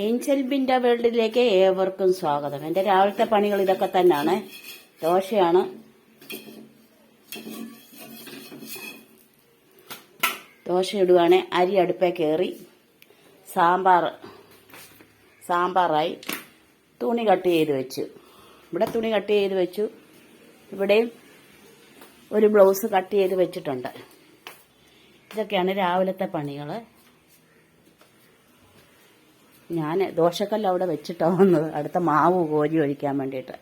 Angel Binda വേൾഡിലേക്ക് ഏവർക്കും സ്വാഗതം. എൻ്റെ രാവിലത്തെ പണികൾ ഇതൊക്കെ തന്നെയാണ്. ദോശയാണ്, ദോശ ഇടുവാണ്. അരി അടുപ്പേ കയറി, സാമ്പാറായി. തുണി കട്ട് ചെയ്ത് വെച്ചു. ഇവിടെ തുണി കട്ട് ചെയ്ത് വെച്ചു. ഇവിടെയും ഒരു ബ്ലൗസ് കട്ട് ചെയ്ത് വെച്ചിട്ടുണ്ട്. ഇതൊക്കെയാണ് രാവിലത്തെ പണികൾ. ഞാൻ ദോശക്കല്ല് അവിടെ വെച്ചിട്ടാണ് വന്നത്, അടുത്ത മാവ് കോരി ഒഴിക്കാൻ വേണ്ടിയിട്ട്.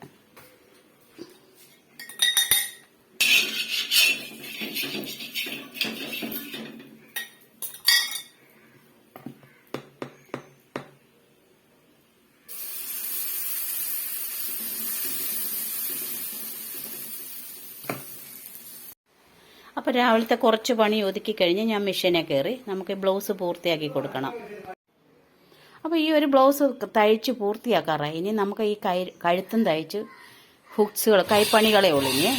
അപ്പോൾ രാവിലത്തെ കുറച്ച് പണി ഒതുക്കി കഴിഞ്ഞ് ഞാൻ മെഷീനെ കയറി. നമുക്ക് ബ്ലൗസ് പൂർത്തിയാക്കി കൊടുക്കണം. അപ്പോൾ ഈ ഒരു ബ്ലൗസ് തയ്ച്ച് പൂർത്തിയാക്കാറായി. ഇനി നമുക്ക് ഈ കഴുത്തും തയ്ച്ച് ഹുക്സുകൾ കൈപ്പണികളെ ഉള്ളിഞ്ഞ്.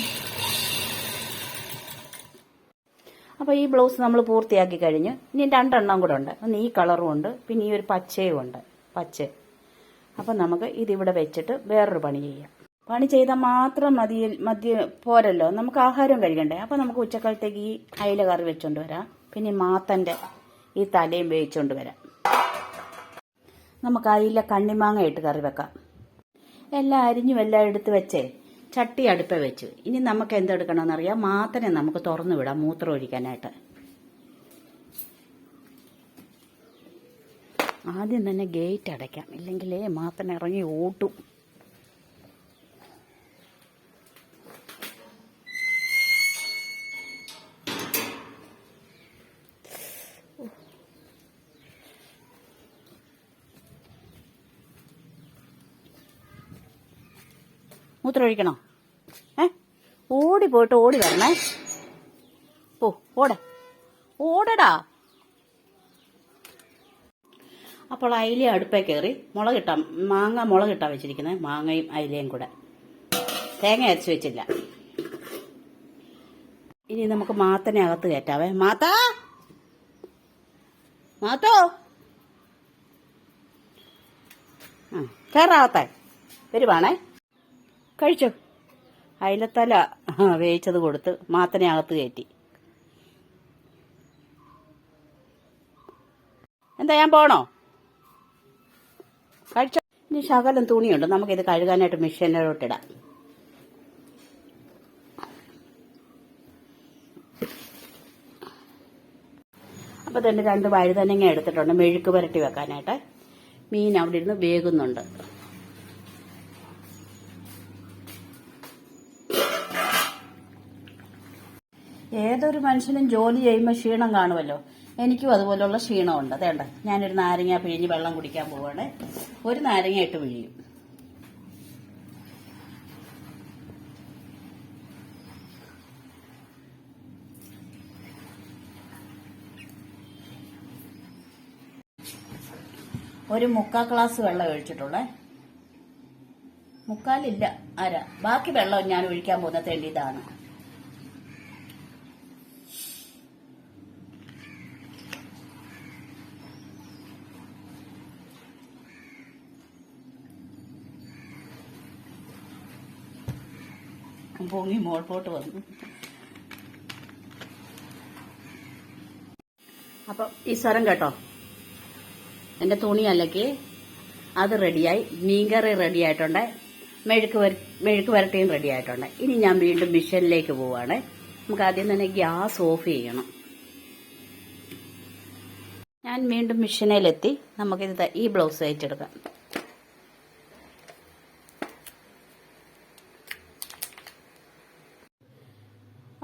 അപ്പോൾ ഈ ബ്ലൗസ് നമ്മൾ പൂർത്തിയാക്കി കഴിഞ്ഞ് ഇനി 2 എണ്ണം കൂടെ ഉണ്ട്. ഒന്ന് ഈ കളറും ഉണ്ട്, പിന്നെ ഈ ഒരു പച്ചയും ഉണ്ട്, പച്ച. അപ്പം നമുക്ക് ഇതിവിടെ വെച്ചിട്ട് വേറൊരു പണി ചെയ്യാം. പണി ചെയ്താൽ മാത്രം മതി പോരല്ലോ, നമുക്ക് ആഹാരം കഴിക്കണ്ടേ. അപ്പം നമുക്ക് ഉച്ചക്കാലത്തേക്ക് ഈ അയില കറി വെച്ചുകൊണ്ട് വരാം. പിന്നെ മാത്തൻ്റെ ഈ തലയും വേവിച്ചുകൊണ്ട് വരാം. നമുക്ക് അയില കണ്ണിമാങ്ങ ഇട്ട് കറി വെക്കാം. എല്ലാം അരിഞ്ഞും എല്ലാം എടുത്ത് വെച്ചേ ചട്ടി അടുപ്പ വെച്ചു. ഇനി നമുക്ക് എന്തെടുക്കണമെന്നറിയാം. മാത്തനെ നമുക്ക് തുറന്നു വിടാം മൂത്രം ഒഴിക്കാനായിട്ട്. ആദ്യം തന്നെ ഗേറ്റ് അടയ്ക്കാം, ഇല്ലെങ്കിലേ മാത്തനെ ഇറങ്ങി ഓട്ടും. മൂത്രം ഒഴിക്കണോ? ഓടി പോയിട്ട് ഓടി വരണേ. ഓടടാ. അപ്പോൾ അയില അടുപ്പേ കയറി മുളകിട്ടാ വെച്ചിരിക്കുന്നത്. മാങ്ങയും അയിലയും കൂടെ, തേങ്ങ അരച്ച് വെച്ചില്ല. ഇനി നമുക്ക് മാത്തനെ അകത്ത് കയറ്റാവേ. മാത്തോ കയറാവത്തെ വരുവാണേ. കഴിച്ചോ. അയിലത്തല വേവിച്ചത് കൊടുത്ത് മാത്തനെ അകത്ത് കയറ്റി. എന്താ ഞാൻ പോണോ? കഴിച്ചോ. ഇനി ശകലം തുണിയുണ്ട്, നമുക്കിത് കഴുകാനായിട്ട് മെഷീനിലോട്ടിടാം. അപ്പോൾ തന്നെ 2 വഴുതനങ്ങ എടുത്തിട്ടുണ്ട് മെഴുക്ക് പുരട്ടി വെക്കാനായിട്ട്. മീൻ അവിടെ ഇരുന്ന് വേകുന്നുണ്ട്. ഏതൊരു മനുഷ്യനും ജോലി ചെയ്യുമ്പോൾ ക്ഷീണം കാണുമല്ലോ. എനിക്കും അതുപോലുള്ള ക്ഷീണമുണ്ട്. അതേണ്ട, ഞാനൊരു നാരങ്ങ പിഴിഞ്ഞ് വെള്ളം കുടിക്കാൻ പോവാണ്. ഒരു നാരങ്ങ ഇട്ട് പിഴിയും. ഒരു 3/4 ഗ്ലാസ് വെള്ളം ഒഴിച്ചിട്ടുള്ളേ. 3/4 അര. ബാക്കി വെള്ളം ഞാൻ ഒഴിക്കാൻ പോകുന്ന തെളിതാണ്. പൊങ്ങി മോൾപോട്ട് വന്നു. അപ്പം ഈ സ്വരം കേട്ടോ. എൻ്റെ തുണി അലക്കി അത് റെഡിയായി. മീൻകറി റെഡി ആയിട്ടുണ്ട്. മെഴുക്ക് വരട്ടിയും റെഡി ആയിട്ടുണ്ട്. ഇനി ഞാൻ വീണ്ടും മിഷനിലേക്ക് പോവാണ്. നമുക്ക് ആദ്യം തന്നെ ഗ്യാസ് ഓഫ് ചെയ്യണം. ഞാൻ വീണ്ടും മിഷനിലെത്തി. നമുക്കിത് ഈ ബ്ലൗസ് തയ്ച്ചെടുക്കാം.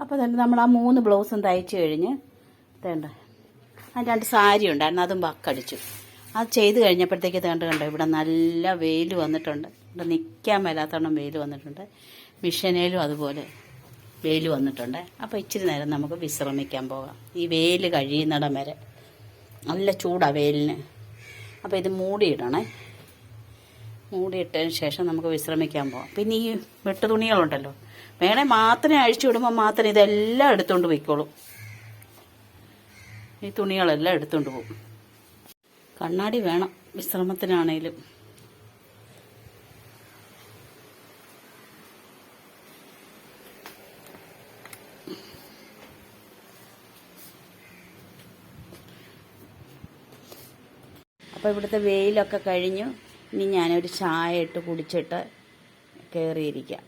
അപ്പോൾ തന്നെ നമ്മൾ ആ 3 ബ്ലൗസും തയ്ച്ച് കഴിഞ്ഞ് തേണ്ട അതിൻ്റെ 2 സാരി ഉണ്ടായിരുന്നു, അതും വക്കടിച്ചു. അത് ചെയ്ത് കഴിഞ്ഞപ്പോഴത്തേക്ക് കണ്ടോ ഇവിടെ നല്ല വെയിൽ വന്നിട്ടുണ്ട്. ഇവിടെ നിൽക്കാൻ മേലാത്തോണം വെയിൽ വന്നിട്ടുണ്ട്. മിഷനേലും അതുപോലെ വെയിൽ വന്നിട്ടുണ്ട്. അപ്പോൾ ഇച്ചിരി നേരം നമുക്ക് വിശ്രമിക്കാൻ പോകാം. ഈ വെയിൽ കഴിയുന്നിടം വരെ. നല്ല ചൂടാണ് വെയിലിന്. അപ്പോൾ ഇത് മൂടിയിടണേ. മൂടിയിട്ടതിന് ശേഷം നമുക്ക് വിശ്രമിക്കാൻ പോകാം. പിന്നെ ഈ വെട്ട് തുണികളുണ്ടല്ലോ, വേണേൽ മാത്രമേ അഴിച്ചു വിടുമ്പോൾ മാത്രം ഇതെല്ലാം എടുത്തുകൊണ്ട് പോയിക്കോളും. ഈ തുണികളെല്ലാം എടുത്തുകൊണ്ട് പോകും. കണ്ണാടി വേണം വിശ്രമത്തിനാണേലും. അപ്പോൾ ഇവിടുത്തെ വെയിലൊക്കെ കഴിഞ്ഞു. ഇനി ഞാനൊരു ചായ ഇട്ട് കുടിച്ചിട്ട് കയറിയിരിക്കാം.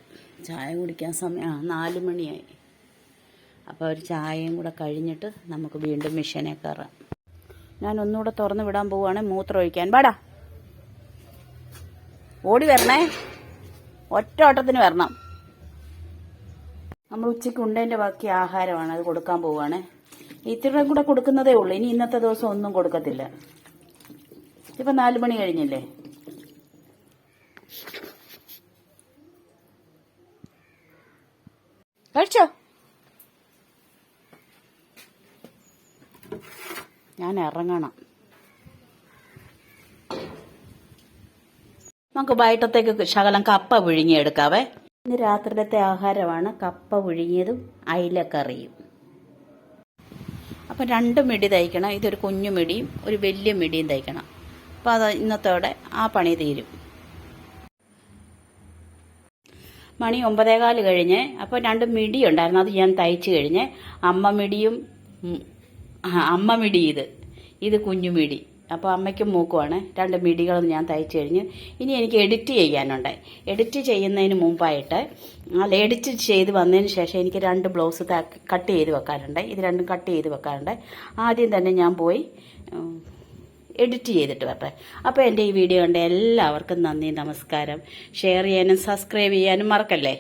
ചായ കുടിക്കാൻ സമയം 4 മണിയായി. അപ്പോൾ ഒരു ചായയും കൂടെ കഴിഞ്ഞിട്ട് നമുക്ക് വീണ്ടും മിഷനെ കയറാം. ഞാൻ ഒന്നുകൂടെ തുറന്ന് വിടാൻ പോവുകയാണ് മൂത്രം ഒഴിക്കാൻ. പാടാ, ഓടി വരണേ, ഒറ്റ ഓട്ടത്തിന് വരണം. നമ്മൾ ഉച്ചയ്ക്ക് ഉണ്ടതിൻ്റെ ബാക്കി ആഹാരമാണ്, അത് കൊടുക്കാൻ പോവുകയാണ്. ഇത്തിരി കൂടെ കൊടുക്കുന്നതേ ഉള്ളൂ. ഇനി ഇന്നത്തെ ദിവസം ഒന്നും കൊടുക്കത്തില്ല. ഇപ്പം 4 മണി കഴിഞ്ഞില്ലേ. കഴിച്ചോ? ഞാൻ ഇറങ്ങണം. നമുക്ക് വൈകിട്ടത്തേക്ക് ശകലം കപ്പ പുഴുങ്ങിയെടുക്കാവേ. ഇന്ന് രാത്രിയിലത്തെ ആഹാരമാണ് കപ്പ പുഴുങ്ങിയതും അയിലക്കറിയും. അപ്പം 2 മിടി തയ്ക്കണം. ഇതൊരു കുഞ്ഞു മിടിയും ഒരു വലിയ മിടിയും തയ്ക്കണം. അപ്പോൾ അത് ഇന്നത്തോടെ ആ പണി തീരും. മണി 9:15 കഴിഞ്ഞ്. അപ്പോൾ 2 മിടി ഉണ്ടായിരുന്നു, അത് ഞാൻ തയ്ച്ച് കഴിഞ്ഞ്. അമ്മ മിടി ഇത് കുഞ്ഞു മിടി. അപ്പോൾ അമ്മയ്ക്കും മൂക്കുമാണ്. 2 മിടികൾ ഞാൻ തയ്ച്ച് കഴിഞ്ഞ്. ഇനി എനിക്ക് എഡിറ്റ് ചെയ്യാനുണ്ട്. എഡിറ്റ് ചെയ്യുന്നതിന് മുമ്പായിട്ട് എഡിറ്റ് ചെയ്ത് വന്നതിന് ശേഷം എനിക്ക് 2 ബ്ലൗസ് കട്ട് ചെയ്ത് വെക്കാറുണ്ട്. ഇത് രണ്ടും കട്ട് ചെയ്ത് വെക്കാറുണ്ട്. ആദ്യം തന്നെ ഞാൻ പോയി എഡിറ്റ് ചെയ്തിട്ട് വരട്ടെ. അപ്പോൾ എൻ്റെ ഈ വീഡിയോ കണ്ട എല്ലാവർക്കും നന്ദി, നമസ്കാരം. ഷെയർ ചെയ്യാനും സബ്സ്ക്രൈബ് ചെയ്യാനും മറക്കല്ലേ.